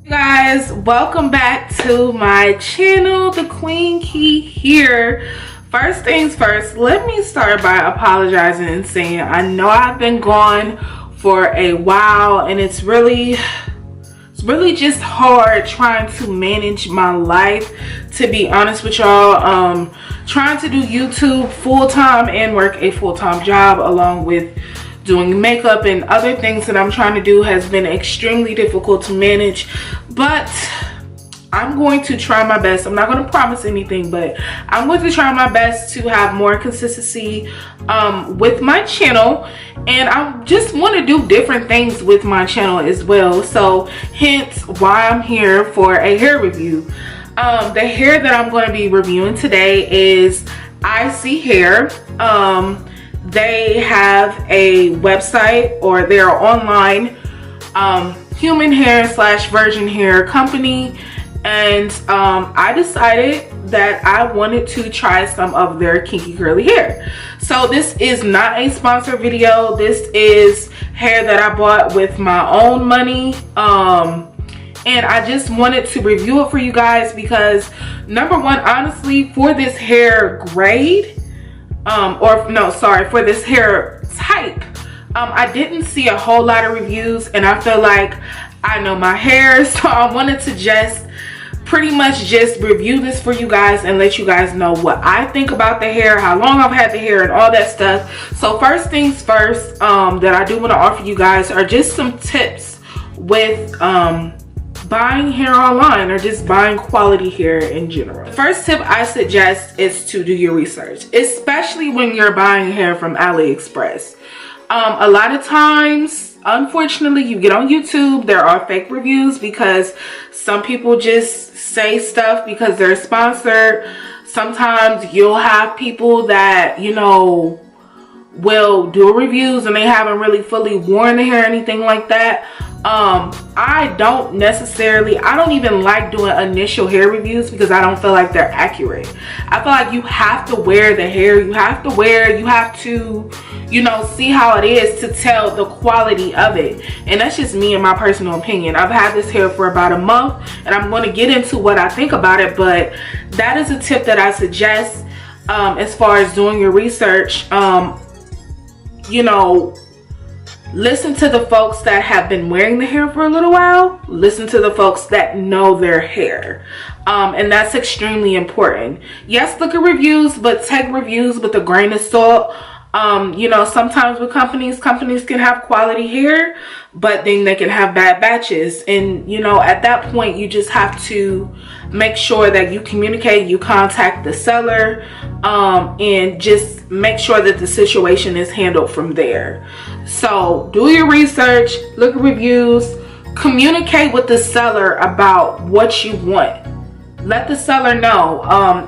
Hey guys, welcome back to my channel. The Queen Key here. First things first, let me start by apologizing and saying I know I've been gone for a while and it's really just hard trying to manage my life, to be honest with y'all. Trying to do YouTube full-time and work a full-time job along with doing makeup and other things that I'm trying to do has been extremely difficult to manage, but I'm going to try my best. I'm not going to promise anything, but I'm going to try my best to have more consistency with my channel, and I just want to do different things with my channel as well. So hence why I'm here for a hair review. The hair that I'm going to be reviewing today is Icy Hair. They have a website, or they're online human hair / virgin hair company, and I decided that I wanted to try some of their kinky curly hair. So this is not a sponsored video. This is hair that I bought with my own money, and I just wanted to review it for you guys because, number one, honestly, for this hair grade, for this hair type, I didn't see a whole lot of reviews, and I feel like I know my hair, so I wanted to just pretty much just review this for you guys and let you guys know what I think about the hair, how long I've had the hair, and all that stuff. So first things first, that I do want to offer you guys are just some tips with buying hair online, or just buying quality hair in general. The first tip I suggest is to do your research, especially when you're buying hair from AliExpress. A lot of times, unfortunately, you get on YouTube, there are fake reviews because some people just say stuff because they're sponsored. Sometimes you'll have people that, you know, will do reviews and they haven't really fully worn the hair or anything like that. I don't even like doing initial hair reviews because I don't feel like they're accurate. I feel like you have to wear the hair, you have to, you know, see how it is to tell the quality of it. And that's just me and my personal opinion. I've had this hair for about a month and I'm going to get into what I think about it, but that is a tip that I suggest as far as doing your research. You know, listen to the folks that have been wearing the hair for a little while. Listen to the folks that know their hair. And that's extremely important. Yes, look at reviews, but take reviews with a grain of salt. You know, sometimes with companies can have quality hair, but then they can have bad batches. And, you know, at that point, you just have to make sure that you communicate, you contact the seller, and just make sure that the situation is handled from there. So do your research, look at reviews, communicate with the seller about what you want. Let the seller know.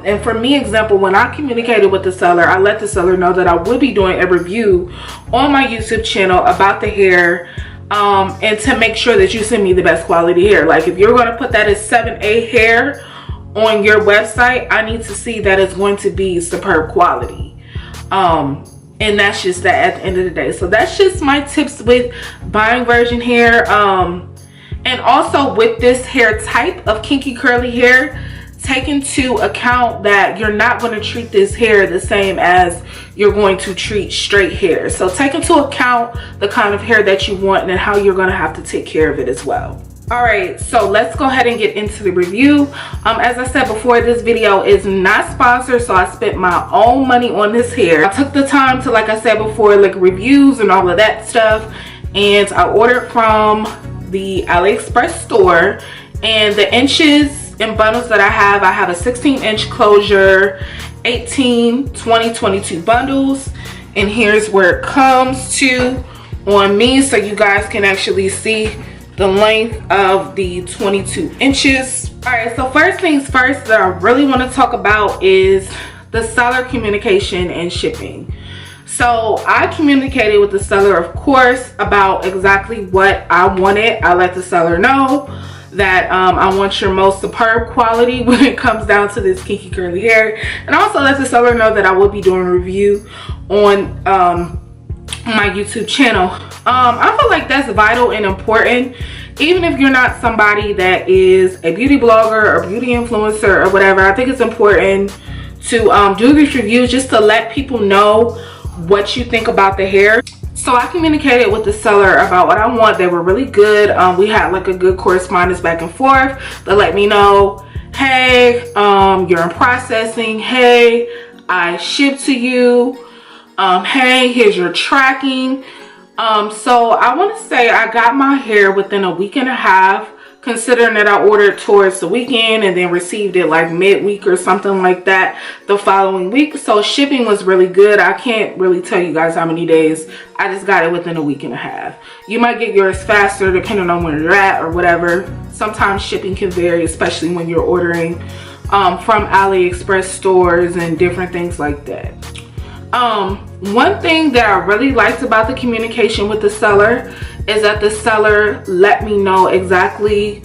And for me, example, when I communicated with the seller, I let the seller know that I would be doing a review on my YouTube channel about the hair, and to make sure that you send me the best quality hair. Like, if you're going to put that as 7A hair on your website, I need to see that it's going to be superb quality. And that's just that at the end of the day. So that's just my tips with buying virgin hair. And also with this hair type of kinky curly hair, take into account that you're not going to treat this hair the same as you're going to treat straight hair. So take into account the kind of hair that you want and how you're going to have to take care of it as well. Alright, so let's go ahead and get into the review. As I said before, this video is not sponsored, so I spent my own money on this hair. I took the time to, like I said before, look at reviews and all of that stuff, and I ordered from the AliExpress store. And the inches and bundles that I have a 16-inch closure, 18, 20, 22 bundles, and here's where it comes to on me, so you guys can actually see the length of the 22 inches. All right, so first things first that I really want to talk about is the seller communication and shipping. So I communicated with the seller, of course, about exactly what I wanted. I let the seller know that I want your most superb quality when it comes down to this kinky curly hair, and also let the seller know that I will be doing a review on my YouTube channel. I feel like that's vital and important even if you're not somebody that is a beauty blogger or beauty influencer or whatever, I think it's important to do these reviews just to let people know what you think about the hair. So I communicated with the seller about what I want. They were really good. We had like a good correspondence back and forth. They let me know, hey, you're in processing. Hey, I shipped to you. Hey, here's your tracking. So I want to say I got my hair within a week and a half, considering that I ordered towards the weekend and then received it like midweek or something like that the following week. So shipping was really good. I can't really tell you guys how many days. I just got it within a week and a half. You might get yours faster depending on where you're at or whatever. Sometimes shipping can vary, especially when you're ordering from AliExpress stores and different things like that. One thing that I really liked about the communication with the seller is that the seller let me know exactly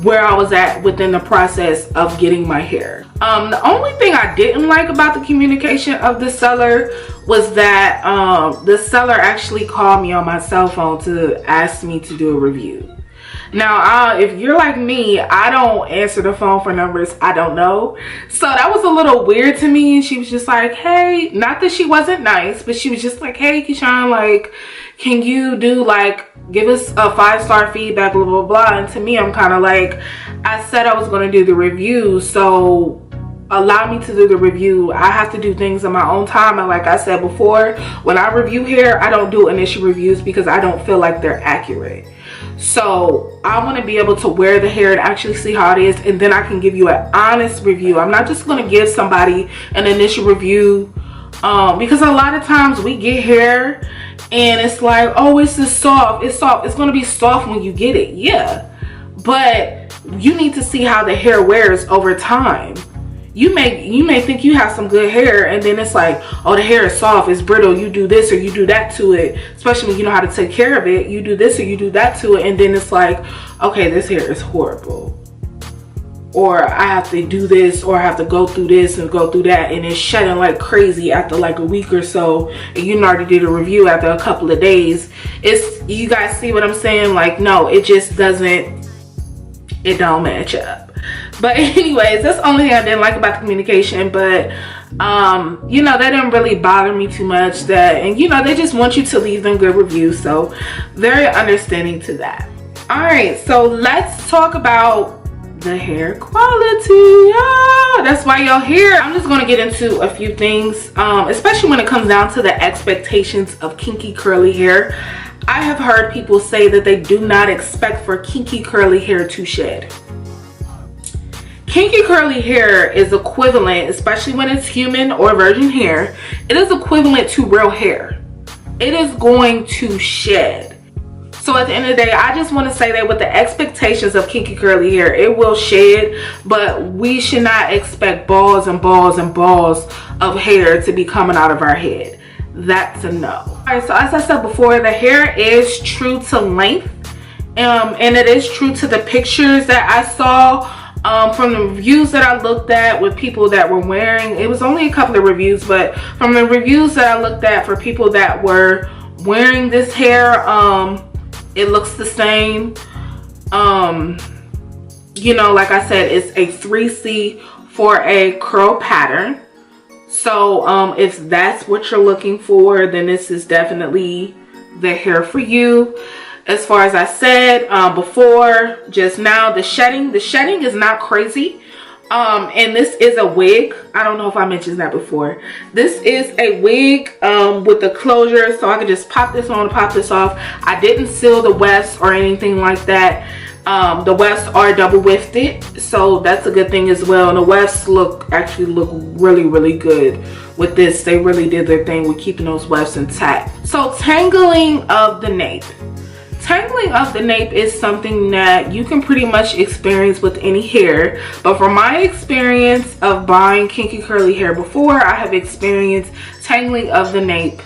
where I was at within the process of getting my hair. The only thing I didn't like about the communication of the seller was that the seller actually called me on my cell phone to ask me to do a review. Now, if you're like me, I don't answer the phone for numbers I don't know. So that was a little weird to me. And she was just like, hey, not that she wasn't nice, but she was just like, hey, Keyshawn, like, can you do like, give us a 5-star feedback, blah, blah, blah. And to me, I'm kind of like, I said I was going to do the review. So allow me to do the review. I have to do things in my own time. And like I said before, when I review hair, I don't do initial reviews because I don't feel like they're accurate. So I want to be able to wear the hair and actually see how it is, and then I can give you an honest review. I'm not just going to give somebody an initial review because a lot of times we get hair and it's like, oh, it's just soft. It's soft. It's going to be soft when you get it. Yeah, but you need to see how the hair wears over time. You may think you have some good hair, and then it's like, oh, the hair is soft, it's brittle, you do this or you do that to it, especially when you know how to take care of it. You do this or you do that to it, and then it's like, okay, this hair is horrible, or I have to do this, or I have to go through this and go through that, and it's shedding like crazy after like a week or so, and you already did a review after a couple of days. It's, you guys see what I'm saying? Like, no, it just doesn't, it don't match up. But anyways, that's the only thing I didn't like about the communication. But you know, that didn't really bother me too much. That, and you know, they just want you to leave them good reviews, so very understanding to that. All right, so let's talk about the hair quality. Yeah, that's why y'all here. I'm just going to get into a few things, especially when it comes down to the expectations of kinky curly hair. I have heard people say that they do not expect for kinky curly hair to shed. Kinky curly hair is equivalent, especially when it's human or virgin hair, it is equivalent to real hair. It is going to shed. So at the end of the day, I just want to say that with the expectations of kinky curly hair, it will shed, but we should not expect balls and balls and balls of hair to be coming out of our head. That's a no. All right, so as I said before, the hair is true to length, and it is true to the pictures that I saw. From the reviews that I looked at with people that were wearing, it was only a couple of reviews, but from the reviews that I looked at for people that were wearing this hair, it looks the same. You know, like I said, it's a 3C for a curl pattern. So if that's what you're looking for, then this is definitely the hair for you. As far as I said before, just now, the shedding is not crazy. And this is a wig. I don't know if I mentioned that before. This is a wig with the closure, so I can just pop this on, pop this off. I didn't seal the wefts or anything like that. The wefts are double wefted, so that's a good thing as well. And the wefts actually look really, really good with this. They really did their thing with keeping those wefts intact. So tangling of the nape. Tangling of the nape is something that you can pretty much experience with any hair, but from my experience of buying kinky curly hair before, I have experienced tangling of the nape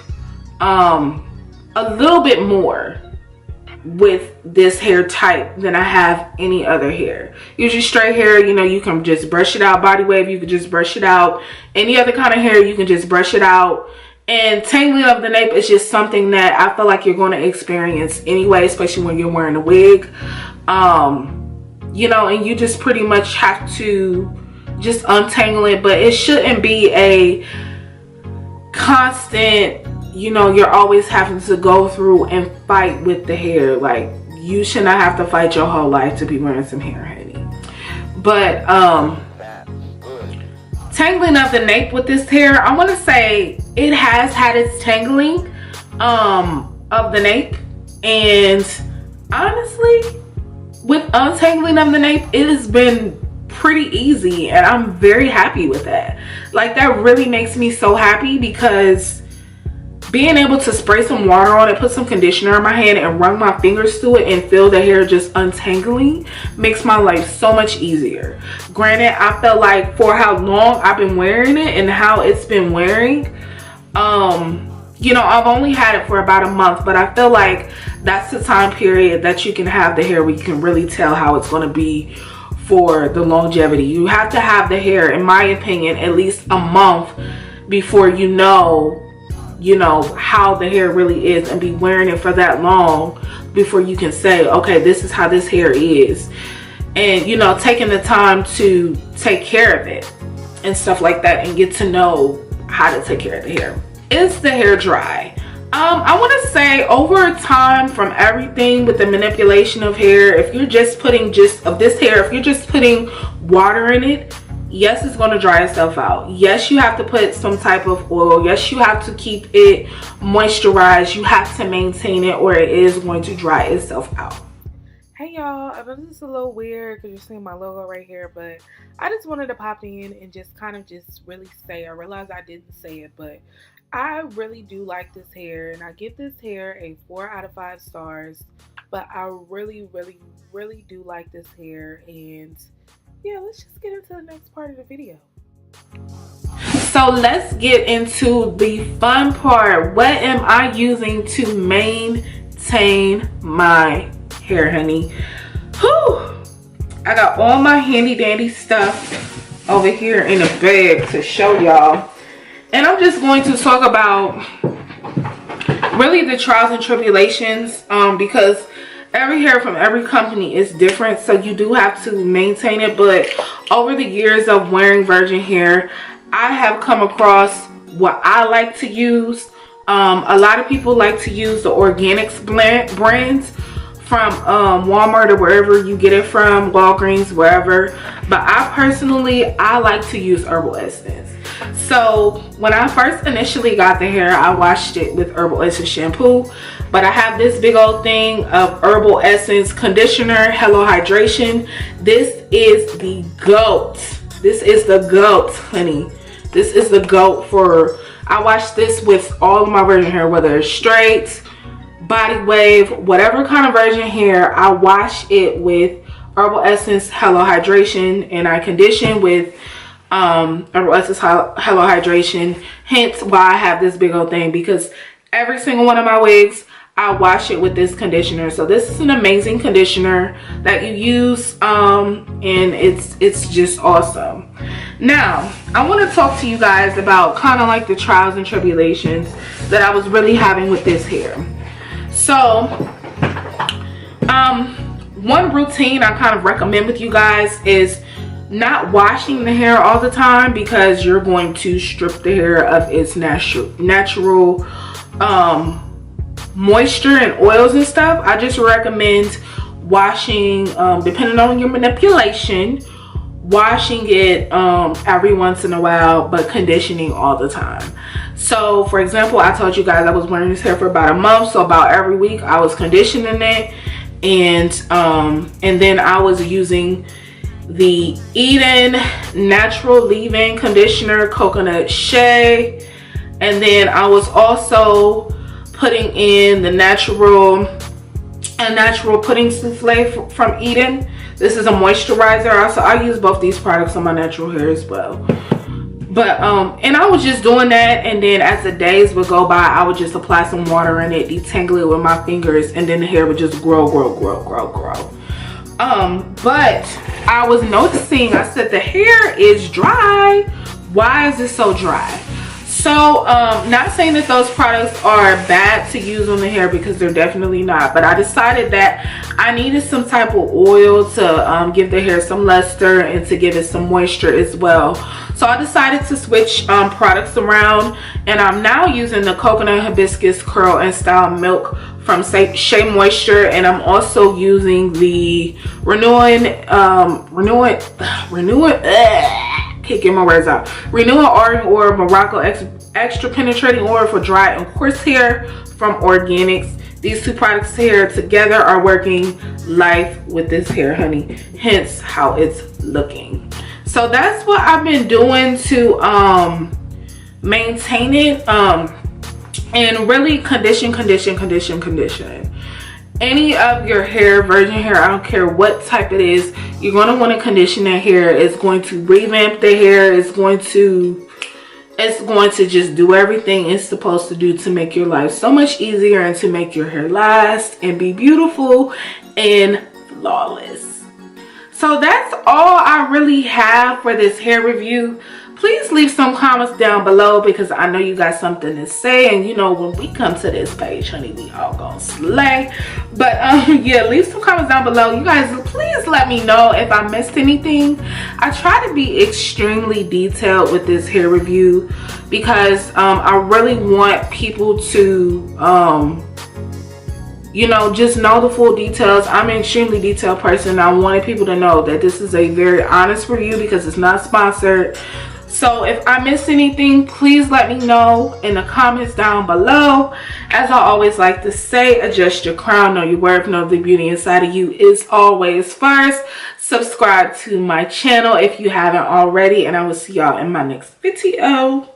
a little bit more with this hair type than I have any other hair. Usually straight hair, you know, you can just brush it out. Body wave, you can just brush it out. Any other kind of hair, you can just brush it out And tangling of the nape is just something that I feel like you're going to experience anyway, especially when you're wearing a wig. You know, and you just pretty much have to just untangle it, but it shouldn't be a constant, you know, you're always having to go through and fight with the hair. Like, you should not have to fight your whole life to be wearing some hair, honey. But tangling of the nape with this hair, I want to say it has had its tangling of the nape, and honestly, with untangling of the nape, it has been pretty easy, and I'm very happy with that. Like, that really makes me so happy, because being able to spray some water on it, put some conditioner in my hand, and run my fingers through it and feel the hair just untangling makes my life so much easier. Granted, I felt like for how long I've been wearing it and how it's been wearing, you know, I've only had it for about a month, but I feel like that's the time period that you can have the hair where you can really tell how it's going to be for the longevity. You have to have the hair, in my opinion, at least a month before you know how the hair really is, and be wearing it for that long before you can say, okay, this is how this hair is. And, you know, taking the time to take care of it and stuff like that, and get to know how to take care of the hair. Is the hair dry? I want to say over time, from everything with the manipulation of hair, if you're just putting if you're just putting water in it, yes, it's going to dry itself out. Yes, you have to put some type of oil. Yes, you have to keep it moisturized. You have to maintain it, or it is going to dry itself out. Hey y'all, I know this is a little weird because you're seeing my logo right here, but I just wanted to pop in and just kind of just really say, I realized I didn't say it, but I really do like this hair, and I give this hair a 4 out of 5 stars. But I really, really, really do like this hair, and yeah, let's just get into the next part of the video. So let's get into the fun part. What am I using to maintain my hair, honey? Whew. I got all my handy dandy stuff over here in a bag to show y'all. And I'm just going to talk about really the trials and tribulations, because every hair from every company is different, so you do have to maintain it. But over the years of wearing virgin hair, I have come across what I like to use. A lot of people like to use the organics brands from Walmart or wherever you get it from, Walgreens, wherever. But I like to use herbal essence. So when I first initially got the hair, I washed it with herbal essence shampoo. But I have this big old thing of herbal essence conditioner, Hello Hydration. This is the GOAT. This is the GOAT, honey. This is the GOAT for, I wash this with all of my virgin hair, whether it's straight, body wave, whatever kind of virgin hair, I wash it with herbal essence Hello Hydration, and I condition with herbal essence Hello Hydration. Hence why I have this big old thing, because every single one of my wigs, I wash it with this conditioner. So this is an amazing conditioner that you use, and it's just awesome. Now I want to talk to you guys about kind of like the trials and tribulations that I was really having with this hair. So one routine I kind of recommend with you guys is not washing the hair all the time, because you're going to strip the hair of its natural moisture and oils and stuff. I just recommend washing, depending on your manipulation, washing it every once in a while, but conditioning all the time. So for example, I told you guys I was wearing this hair for about a month, so about every week I was conditioning it, and then I was using the Eden natural leave-in conditioner, coconut shea, and then I was also putting in the natural pudding souffle from Eden. This is a moisturizer. So I use both these products on my natural hair as well. But and I was just doing that, and then as the days would go by, I would just apply some water in it, detangle it with my fingers, and then the hair would just grow. But I was noticing, I said, the hair is dry. Why is it so dry? So not saying that those products are bad to use on the hair, because they're definitely not, but I decided that I needed some type of oil to give the hair some luster and to give it some moisture as well. So I decided to switch products around, and I'm now using the coconut hibiscus curl and style milk from Shea Moisture, and I'm also using the can't get my words out. Renewing Argan Oil Morocco Extra Penetrating Oil for dry and coarse hair from Organics. These two products here together are working life with this hair, honey. Hence how it's looking. So that's what I've been doing to maintain it and really condition. Any of your hair, virgin hair, I don't care what type it is, you're going to want to condition that hair. It's going to revamp the hair. It's going to just do everything it's supposed to do to make your life so much easier and to make your hair last and be beautiful and flawless. So that's all I really have for this hair review. Please leave some comments down below, because I know you got something to say, and you know when we come to this page, honey, we all gonna slay. But yeah, leave some comments down below. You guys, please let me know if I missed anything. I try to be extremely detailed with this hair review, because I really want people to you know, just know the full details. I'm an extremely detailed person. I wanted people to know that this is a very honest review, because it's not sponsored. So if I missed anything, please let me know in the comments down below. As I always like to say, adjust your crown, know your worth, know the beauty inside of you is always first. Subscribe to my channel if you haven't already, and I will see y'all in my next video.